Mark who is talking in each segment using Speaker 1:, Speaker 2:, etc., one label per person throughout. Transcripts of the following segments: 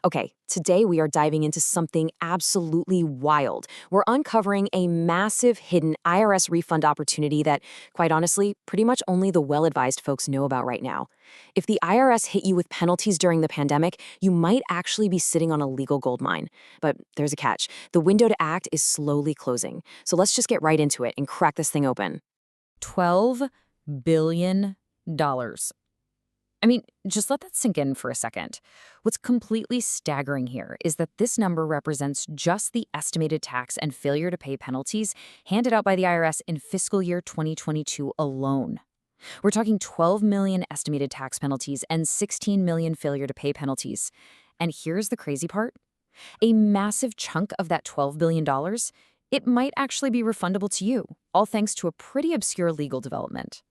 Speaker 1: Okay, today we are diving into something absolutely wild. We're uncovering a massive hidden IRS refund opportunity that, quite honestly, pretty much only the well-advised folks know about right now. If the IRS hit you with penalties during the pandemic, you might actually be sitting on a legal gold mine. But there's a catch. The window to act is slowly closing. So let's just get right into it and crack this thing open. $12 billion. I mean, just let that sink in for a second. What's completely staggering here is that this number represents just the estimated tax and failure to pay penalties handed out by the IRS in fiscal year 2022 alone. We're talking 12 million estimated tax penalties and 16 million failure to pay penalties. And here's the crazy part. A massive chunk of that $12 billion, it might actually be refundable to you, all thanks to a pretty obscure legal development.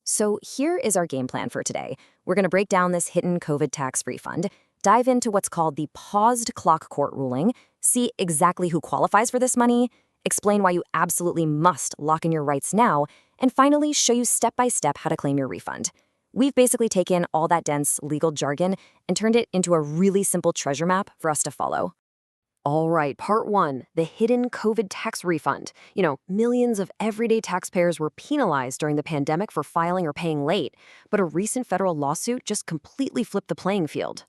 Speaker 1: So here is our game plan for today. We're going to break down this hidden COVID tax refund, dive into what's called the paused clock court ruling, see exactly who qualifies for this money, explain why you absolutely must lock in your rights now, and finally show you step-by-step how to claim your refund. We've basically taken all that dense legal jargon and turned it into a really simple treasure map for us to follow. All right, part one, the hidden COVID tax refund. Millions of everyday taxpayers were penalized during the pandemic for filing or paying late, but a recent federal lawsuit just completely flipped the playing field.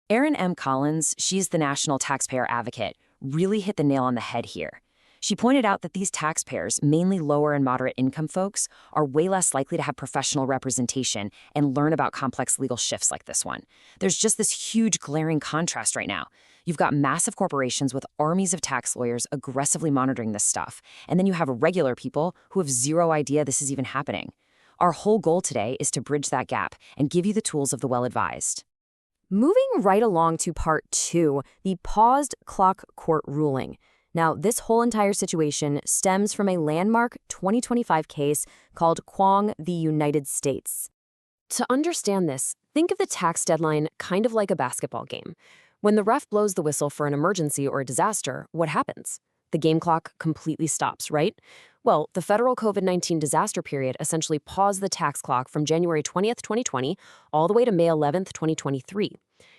Speaker 1: Erin M. Collins, she's the national taxpayer advocate, really hit the nail on the head here. She pointed out that these taxpayers, mainly lower and moderate income folks, are way less likely to have professional representation and learn about complex legal shifts like this one. There's just this huge glaring contrast right now. You've got massive corporations with armies of tax lawyers aggressively monitoring this stuff, and then you have regular people who have zero idea this is even happening. Our whole goal today is to bridge that gap and give you the tools of the well-advised. Moving right along to part two, the paused clock court ruling. Now, this whole entire situation stems from a landmark 2025 case called Kwong v. United States. To understand this, think of the tax deadline kind of like a basketball game. When the ref blows the whistle for an emergency or a disaster, what happens? The game clock completely stops, right? Well, the federal COVID-19 disaster period essentially paused the tax clock from January 20th, 2020, all the way to May 11th, 2023.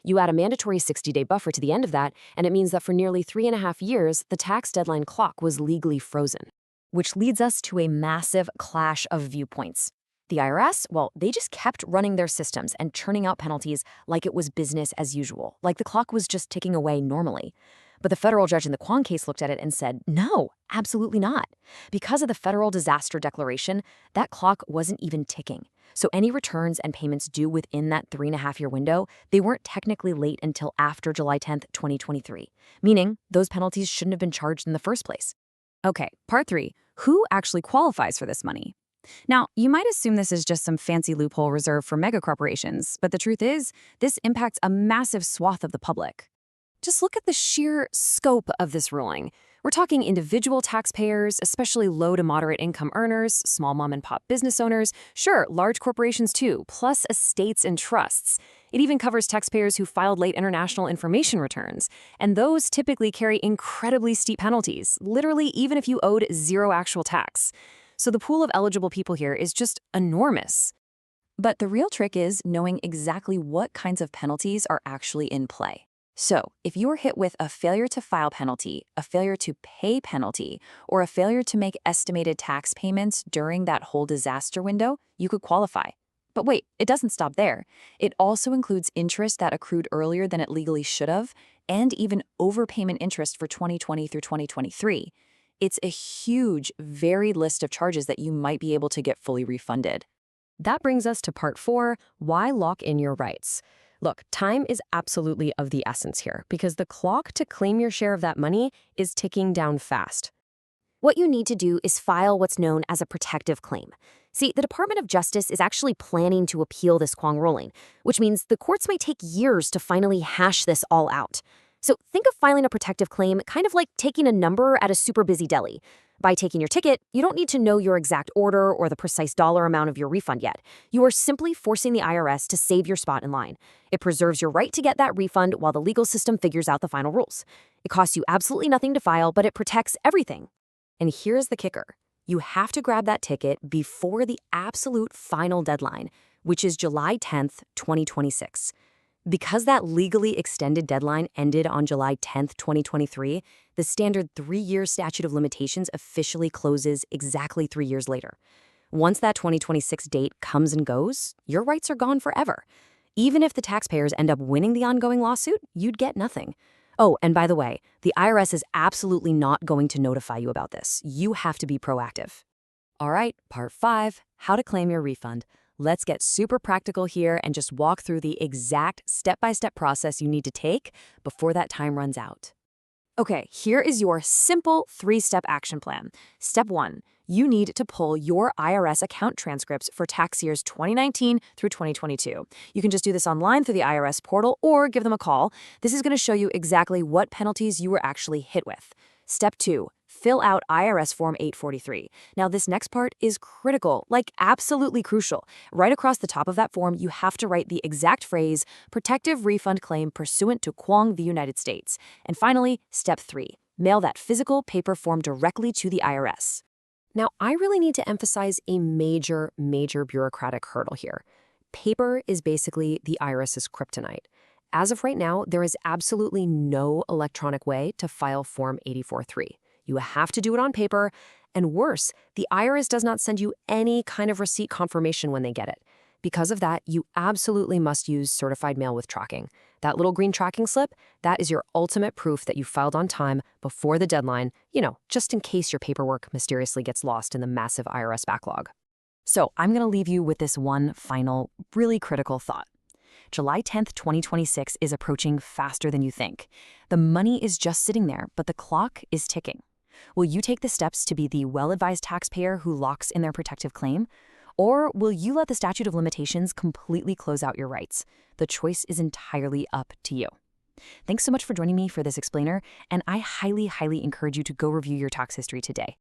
Speaker 1: You add a mandatory 60-day buffer to the end of that, and it means that for nearly 3.5 years, the tax deadline clock was legally frozen. Which leads us to a massive clash of viewpoints. The IRS, well, they just kept running their systems and churning out penalties like it was business as usual, like the clock was just ticking away normally. But the federal judge in the Kwong case looked at it and said, no, absolutely not. Because of the federal disaster declaration, that clock wasn't even ticking. So any returns and payments due within that 3.5-year window, they weren't technically late until after July 10th, 2023, meaning those penalties shouldn't have been charged in the first place. Okay, part three, who actually qualifies for this money? Now, you might assume this is just some fancy loophole reserved for mega corporations, but the truth is, this impacts a massive swath of the public. Just look at the sheer scope of this ruling. We're talking individual taxpayers, especially low to moderate income earners, small mom and pop business owners, sure, large corporations too, plus estates and trusts. It even covers taxpayers who filed late international information returns, and those typically carry incredibly steep penalties, literally even if you owed zero actual tax. So the pool of eligible people here is just enormous. But the real trick is knowing exactly what kinds of penalties are actually in play. So, if you're hit with a failure to file penalty, a failure to pay penalty, or a failure to make estimated tax payments during that whole disaster window, you could qualify. But wait, it doesn't stop there. It also includes interest that accrued earlier than it legally should have, and even overpayment interest for 2020 through 2023. It's a huge, varied list of charges that you might be able to get fully refunded. That brings us to part four, why lock in your rights? Look, time is absolutely of the essence here because the clock to claim your share of that money is ticking down fast. What you need to do is file what's known as a protective claim. See, the Department of Justice is actually planning to appeal this Kwong ruling, which means the courts might take years to finally hash this all out. So think of filing a protective claim kind of like taking a number at a super busy deli. By taking your ticket, you don't need to know your exact order or the precise dollar amount of your refund yet. You are simply forcing the IRS to save your spot in line. It preserves your right to get that refund while the legal system figures out the final rules. It costs you absolutely nothing to file, but it protects everything. And here's the kicker. You have to grab that ticket before the absolute final deadline, which is July 10th, 2026. Because that legally extended deadline ended on July 10th, 2023, the standard 3-year statute of limitations officially closes exactly 3 years later. Once that 2026 date comes and goes, your rights are gone forever. Even if the taxpayers end up winning the ongoing lawsuit, you'd get nothing. Oh, and by the way, the IRS is absolutely not going to notify you about this. You have to be proactive. All right, part 5, how to claim your refund. Let's get super practical here and just walk through the exact step-by-step process you need to take before that time runs out. Okay, here is your simple 3-step action plan. Step 1, you need to pull your IRS account transcripts for tax years 2019 through 2022. You can just do this online through the IRS portal or give them a call. This is going to show you exactly what penalties you were actually hit with. Step 2, fill out IRS Form 843. Now, this next part is critical, like absolutely crucial. Right across the top of that form, you have to write the exact phrase, protective refund claim pursuant to Kwong v. United States. And finally, step 3, mail that physical paper form directly to the IRS. Now, I really need to emphasize a major bureaucratic hurdle here. Paper is basically the IRS's kryptonite. As of right now, there is absolutely no electronic way to file Form 843. You have to do it on paper, and worse, the IRS does not send you any kind of receipt confirmation when they get it. Because of that, you absolutely must use certified mail with tracking. That little green tracking slip, that is your ultimate proof that you filed on time before the deadline, just in case your paperwork mysteriously gets lost in the massive IRS backlog. So I'm going to leave you with this one final, really critical thought. July 10th, 2026 is approaching faster than you think. The money is just sitting there, but the clock is ticking. Will you take the steps to be the well-advised taxpayer who locks in their protective claim? Or will you let the statute of limitations completely close out your rights? The choice is entirely up to you. Thanks so much for joining me for this explainer, and I highly encourage you to go review your tax history today.